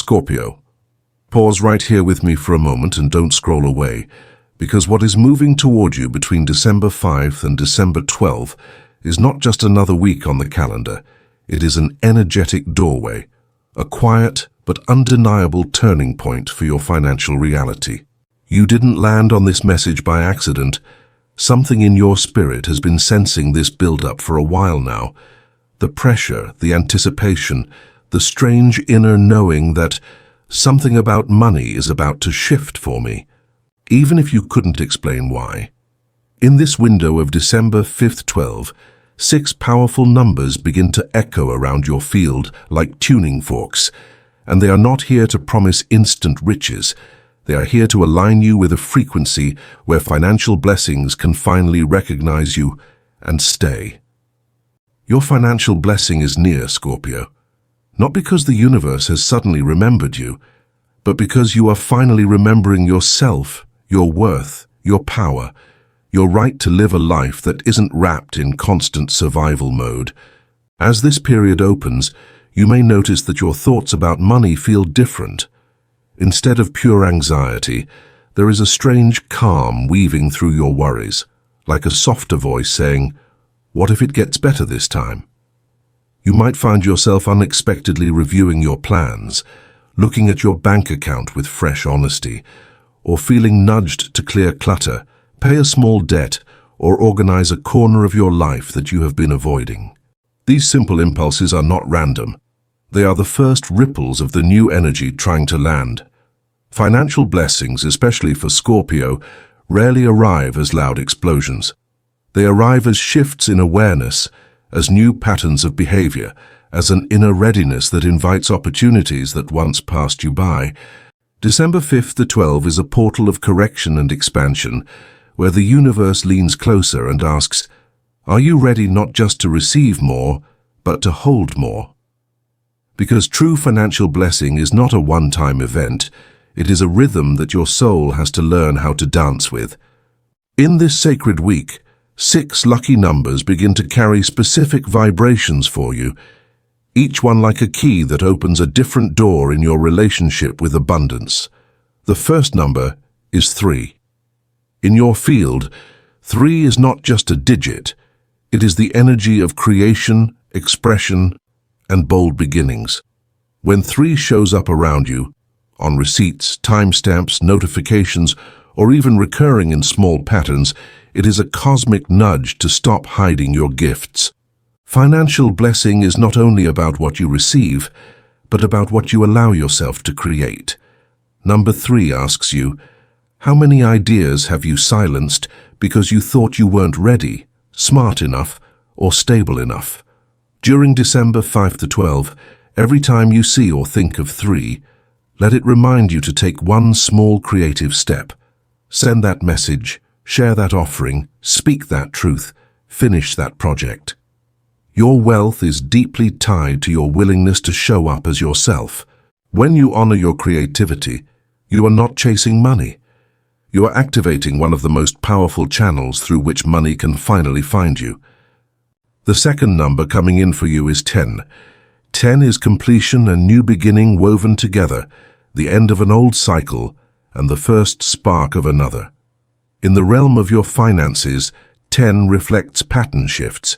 Scorpio. Pause right here with me for a moment and don't scroll away, because what is moving toward you between December 5th and December 12th is not just another week on the calendar. It is an energetic doorway, a quiet but undeniable turning point for your financial reality. You didn't land on this message by accident. Something in your spirit has been sensing this build-up for a while now. The pressure, the anticipation, the strange inner knowing that something about money is about to shift for me, even if you couldn't explain why. In this window of December 5th, 12, 6 powerful numbers begin to echo around your field like tuning forks, and they are not here to promise instant riches. They are here to align you with a frequency where financial blessings can finally recognize you and stay. Your financial blessing is near, Scorpio. Not because the universe has suddenly remembered you, but because you are finally remembering yourself, your worth, your power, your right to live a life that isn't wrapped in constant survival mode. As this period opens, you may notice that your thoughts about money feel different. Instead of pure anxiety, there is a strange calm weaving through your worries, like a softer voice saying, "What if it gets better this time?" You might find yourself unexpectedly reviewing your plans, looking at your bank account with fresh honesty, or feeling nudged to clear clutter, pay a small debt, or organize a corner of your life that you have been avoiding. These simple impulses are not random. They are the first ripples of the new energy trying to land. Financial blessings, especially for Scorpio, rarely arrive as loud explosions. They arrive as shifts in awareness, as new patterns of behavior, as an inner readiness that invites opportunities that once passed you by. December 5th to 12 is a portal of correction and expansion, where the universe leans closer and asks, "Are you ready not just to receive more, but to hold more?" Because true financial blessing is not a one-time event, it is a rhythm that your soul has to learn how to dance with. In this sacred week, 6 lucky numbers begin to carry specific vibrations for you, each one like a key that opens a different door in your relationship with abundance. The first number is 3. In your field, 3 is not just a digit, it is the energy of creation, expression, and bold beginnings. When 3 shows up around you, on receipts, timestamps, notifications, or even recurring in small patterns, it is a cosmic nudge to stop hiding your gifts. Financial blessing is not only about what you receive, but about what you allow yourself to create. Number 3 asks you, how many ideas have you silenced because you thought you weren't ready, smart enough, or stable enough? During December 5 to 12, every time you see or think of 3, let it remind you to take one small creative step. Send that message, share that offering, speak that truth, finish that project. Your wealth is deeply tied to your willingness to show up as yourself. When you honor your creativity, you are not chasing money. You are activating one of the most powerful channels through which money can finally find you. The second number coming in for you is 10. 10 is completion and new beginning woven together, the end of an old cycle and the first spark of another. In the realm of your finances, 10 reflects pattern shifts,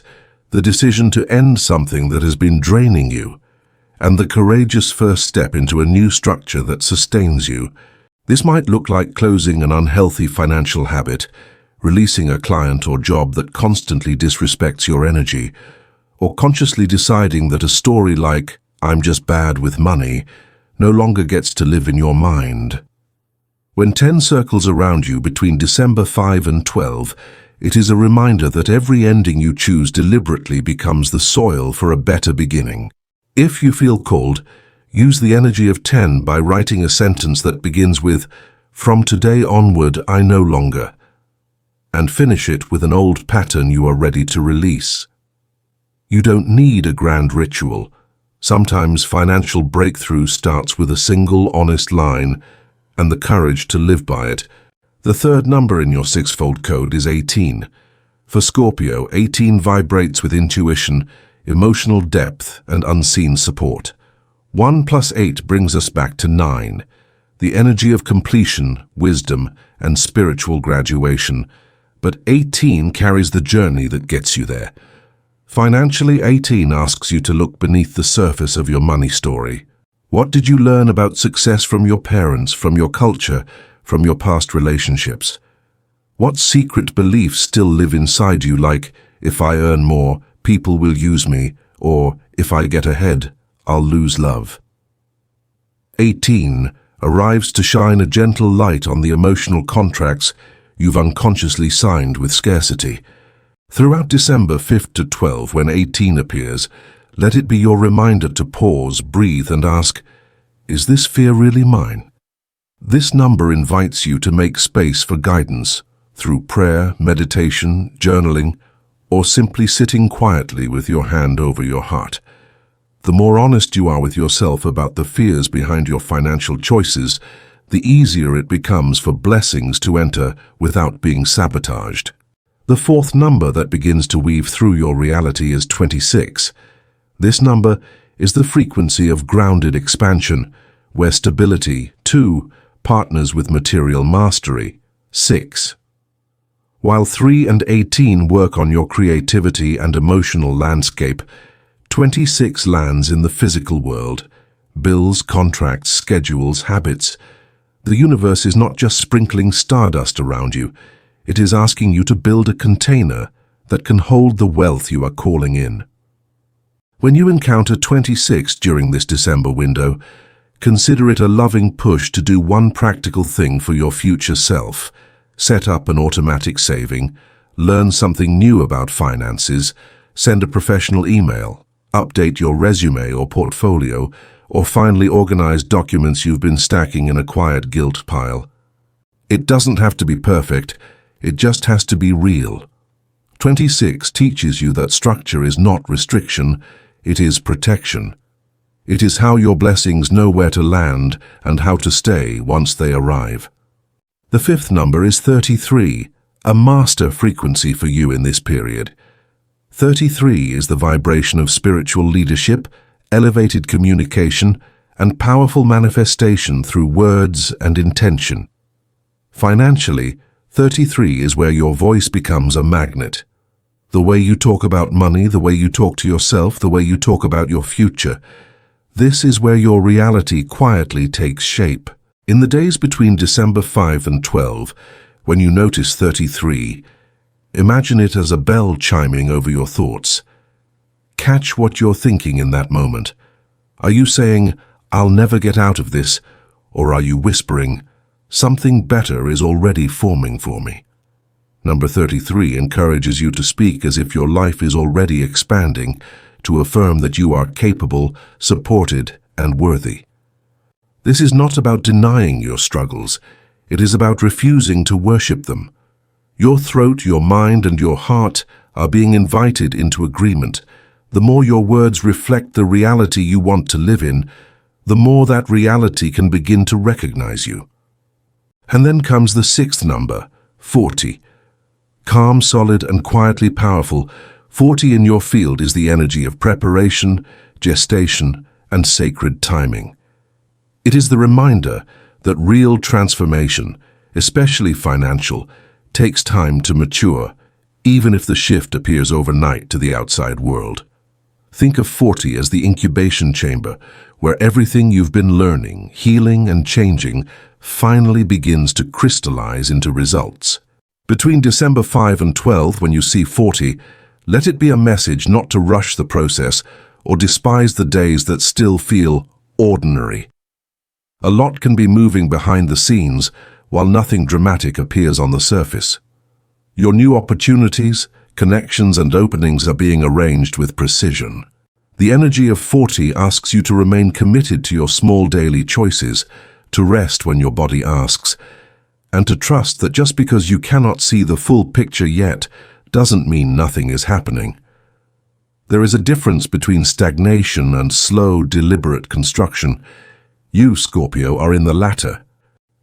the decision to end something that has been draining you, and the courageous first step into a new structure that sustains you. This might look like closing an unhealthy financial habit, releasing a client or job that constantly disrespects your energy, or consciously deciding that a story like, "I'm just bad with money," no longer gets to live in your mind. When 10 circles around you between December 5 and 12, it is a reminder that every ending you choose deliberately becomes the soil for a better beginning. If you feel called, use the energy of 10 by writing a sentence that begins with, "From today onward, I no longer," and finish it with an old pattern you are ready to release. You don't need a grand ritual. Sometimes financial breakthrough starts with a single honest line and the courage to live by it. The third number in your 6-fold code is 18. For Scorpio, 18 vibrates with intuition, emotional depth, and unseen support. 1 plus 8 brings us back to 9, the energy of completion, wisdom, and spiritual graduation. But 18 carries the journey that gets you there. Financially, 18 asks you to look beneath the surface of your money story. What did you learn about success from your parents, from your culture, from your past relationships? What secret beliefs still live inside you, like, if I earn more, people will use me, or if I get ahead, I'll lose love? 18 arrives to shine a gentle light on the emotional contracts you've unconsciously signed with scarcity. Throughout December 5th to 12, when 18 appears, let it be your reminder to pause, breathe, and ask, is this fear really mine? This number invites you to make space for guidance through prayer, meditation, journaling, or simply sitting quietly with your hand over your heart. The more honest you are with yourself about the fears behind your financial choices, the easier it becomes for blessings to enter without being sabotaged. The fourth number that begins to weave through your reality is 26. This number is the frequency of grounded expansion, where stability, 2, partners with material mastery, 6. While 3 and 18 work on your creativity and emotional landscape, 26 lands in the physical world, bills, contracts, schedules, habits. The universe is not just sprinkling stardust around you, it is asking you to build a container that can hold the wealth you are calling in. When you encounter 26 during this December window, consider it a loving push to do one practical thing for your future self. Set up an automatic saving, learn something new about finances, send a professional email, update your resume or portfolio, or finally organize documents you've been stacking in a quiet guilt pile. It doesn't have to be perfect, it just has to be real. 26 teaches you that structure is not restriction, it is protection. It is how your blessings know where to land and how to stay once they arrive. The fifth number is 33, a master frequency for you in this period. 33 is the vibration of spiritual leadership, elevated communication, and powerful manifestation through words and intention. Financially, 33 is where your voice becomes a magnet. The way you talk about money, the way you talk to yourself, the way you talk about your future. This is where your reality quietly takes shape. In the days between December 5 and 12, when you notice 33, imagine it as a bell chiming over your thoughts. Catch what you're thinking in that moment. Are you saying, I'll never get out of this? Or are you whispering, something better is already forming for me? Number 33 encourages you to speak as if your life is already expanding, to affirm that you are capable, supported, and worthy. This is not about denying your struggles. It is about refusing to worship them. Your throat, your mind, and your heart are being invited into agreement. The more your words reflect the reality you want to live in, the more that reality can begin to recognize you. And then comes the sixth number, 40. Calm, solid, and quietly powerful, 40 in your field is the energy of preparation, gestation, and sacred timing. It is the reminder that real transformation, especially financial, takes time to mature, even if the shift appears overnight to the outside world. Think of 40 as the incubation chamber, where everything you've been learning, healing, and changing finally begins to crystallize into results. Between December 5 and 12, when you see 40, let it be a message not to rush the process or despise the days that still feel ordinary. A lot can be moving behind the scenes while nothing dramatic appears on the surface. Your new opportunities, connections, and openings are being arranged with precision. The energy of 40 asks you to remain committed to your small daily choices, to rest when your body asks, and to trust that just because you cannot see the full picture yet doesn't mean nothing is happening. There is a difference between stagnation and slow, deliberate construction. You, Scorpio, are in the latter.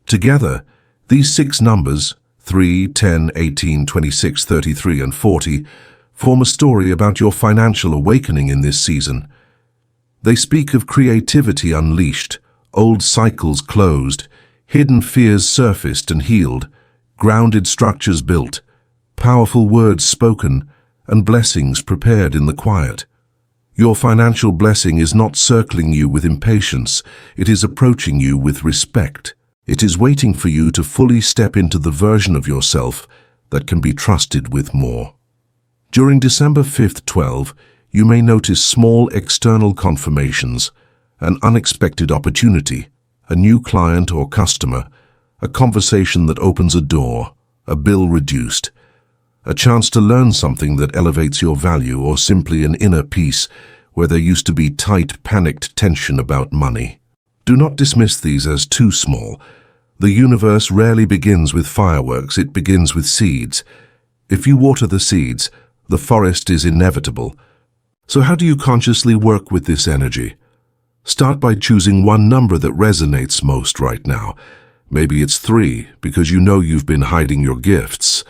Together, these six numbers, 3, 10, 18, 26, 33, and 40, form a story about your financial awakening in this season. They speak of creativity unleashed, old cycles closed, hidden fears surfaced and healed, grounded structures built, powerful words spoken, and blessings prepared in the quiet. Your financial blessing is not circling you with impatience, it is approaching you with respect. It is waiting for you to fully step into the version of yourself that can be trusted with more. During December 5th, 12, you may notice small external confirmations, an unexpected opportunity, a new client or customer, a conversation that opens a door, a bill reduced, a chance to learn something that elevates your value, or simply an inner peace where there used to be tight, panicked tension about money. Do not dismiss these as too small. The universe rarely begins with fireworks, it begins with seeds. If you water the seeds, the forest is inevitable. So how do you consciously work with this energy? Start by choosing one number that resonates most right now. Maybe it's 3 because you know you've been hiding your gifts.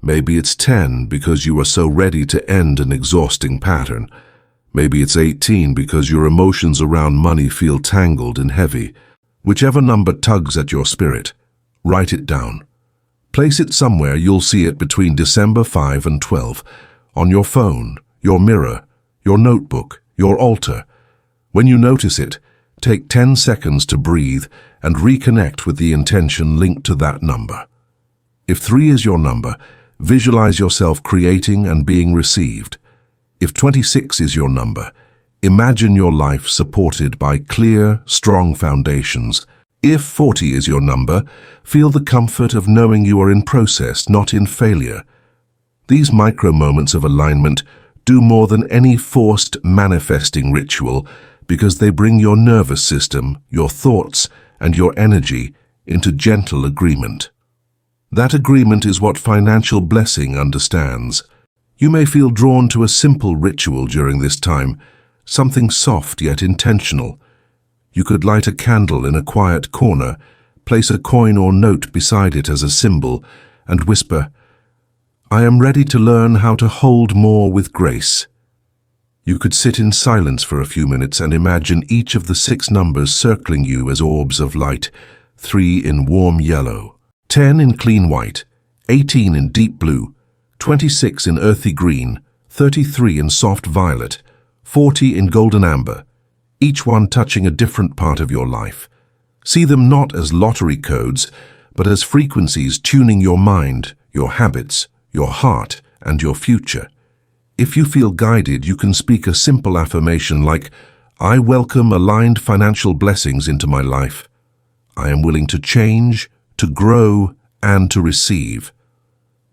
Maybe it's 10 because you are so ready to end an exhausting pattern. Maybe it's 18 because your emotions around money feel tangled and heavy. Whichever number tugs at your spirit, write it down. Place it somewhere you'll see it between December 5 and 12, on your phone, your mirror, your notebook, your altar. When you notice it, take 10 seconds to breathe and reconnect with the intention linked to that number. If 3 is your number, visualize yourself creating and being received. If 26 is your number, imagine your life supported by clear, strong foundations. If 40 is your number, feel the comfort of knowing you are in process, not in failure. These micro moments of alignment do more than any forced manifesting ritual because they bring your nervous system, your thoughts, and your energy into gentle agreement. That agreement is what financial blessing understands. You may feel drawn to a simple ritual during this time, something soft yet intentional. You could light a candle in a quiet corner, place a coin or note beside it as a symbol, and whisper, "I am ready to learn how to hold more with grace." You could sit in silence for a few minutes and imagine each of the 6 numbers circling you as orbs of light, 3 in warm yellow, 10 in clean white, 18 in deep blue, 26 in earthy green, 33 in soft violet, 40 in golden amber, each one touching a different part of your life. See them not as lottery codes, but as frequencies tuning your mind, your habits, your heart, and your future. If you feel guided, you can speak a simple affirmation like, "I welcome aligned financial blessings into my life. I am willing to change, to grow, and to receive."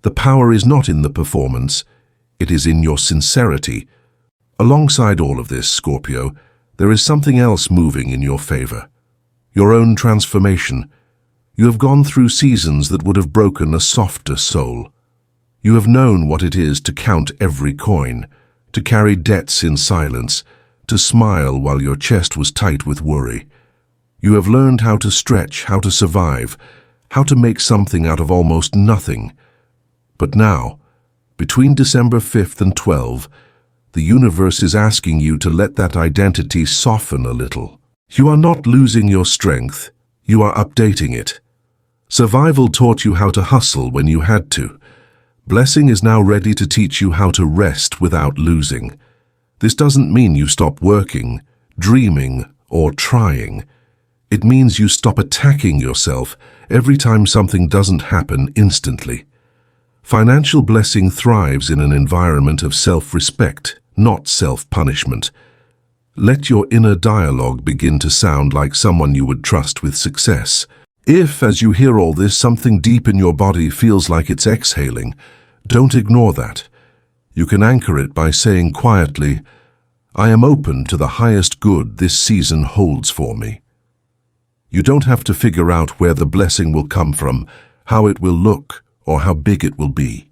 The power is not in the performance, it is in your sincerity. Alongside all of this, Scorpio, there is something else moving in your favor. Your own transformation. You have gone through seasons that would have broken a softer soul. You have known what it is to count every coin, to carry debts in silence, to smile while your chest was tight with worry. You have learned how to stretch, how to survive, how to make something out of almost nothing. But now, between December 5th and 12, the universe is asking you to let that identity soften a little. You are not losing your strength, you are updating it. Survival taught you how to hustle when you had to. Blessing is now ready to teach you how to rest without losing. This doesn't mean you stop working, dreaming, or trying. It means you stop attacking yourself every time something doesn't happen instantly. Financial blessing thrives in an environment of self-respect, not self-punishment. Let your inner dialogue begin to sound like someone you would trust with success. If, as you hear all this, something deep in your body feels like it's exhaling, don't ignore that. You can anchor it by saying quietly, "I am open to the highest good this season holds for me." You don't have to figure out where the blessing will come from, how it will look, or how big it will be.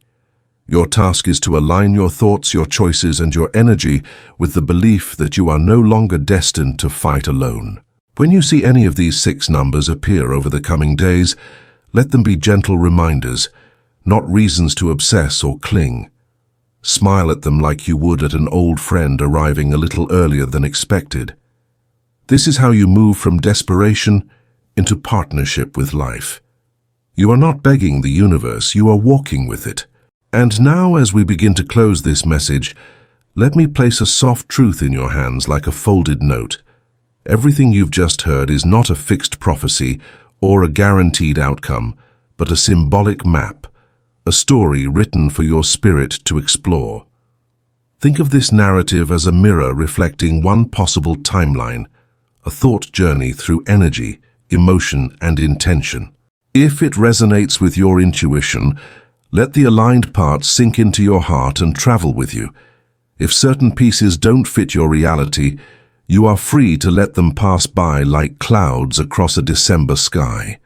Your task is to align your thoughts, your choices, and your energy with the belief that you are no longer destined to fight alone. When you see any of these 6 numbers appear over the coming days, let them be gentle reminders, not reasons to obsess or cling. Smile at them like you would at an old friend arriving a little earlier than expected. This is how you move from desperation into partnership with life. You are not begging the universe, you are walking with it. And now, as we begin to close this message, let me place a soft truth in your hands like a folded note. Everything you've just heard is not a fixed prophecy or a guaranteed outcome, but a symbolic map, a story written for your spirit to explore. Think of this narrative as a mirror reflecting one possible timeline, a thought journey through energy, emotion, and intention. If it resonates with your intuition, let the aligned parts sink into your heart and travel with you. If certain pieces don't fit your reality, you are free to let them pass by like clouds across a December sky.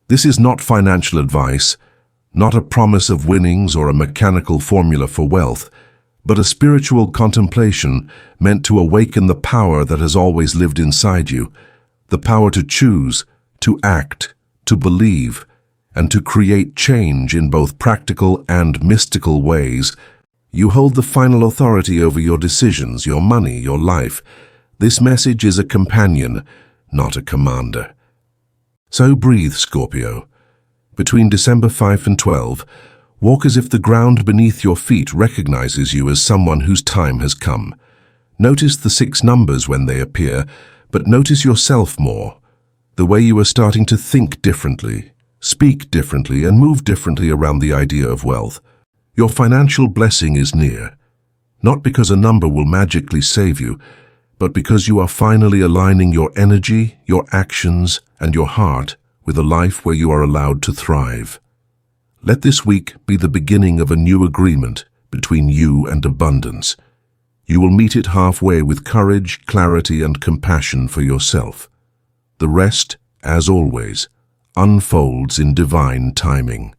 This is not financial advice, not a promise of winnings or a mechanical formula for wealth, but a spiritual contemplation meant to awaken the power that has always lived inside you, the power to choose, to act, to believe, and to create change in both practical and mystical ways. You hold the final authority over your decisions, your money, your life. This message is a companion, not a commander. So breathe, Scorpio. Between December 5 and 12, walk as if the ground beneath your feet recognizes you as someone whose time has come. Notice the 6 numbers when they appear, but notice yourself more, the way you are starting to think differently, speak differently, and move differently around the idea of wealth. Your financial blessing is near, not because a number will magically save you, but because you are finally aligning your energy, your actions, and your heart with a life where you are allowed to thrive. Let this week be the beginning of a new agreement between you and abundance. You will meet it halfway with courage, clarity, and compassion for yourself. The rest, as always, unfolds in divine timing.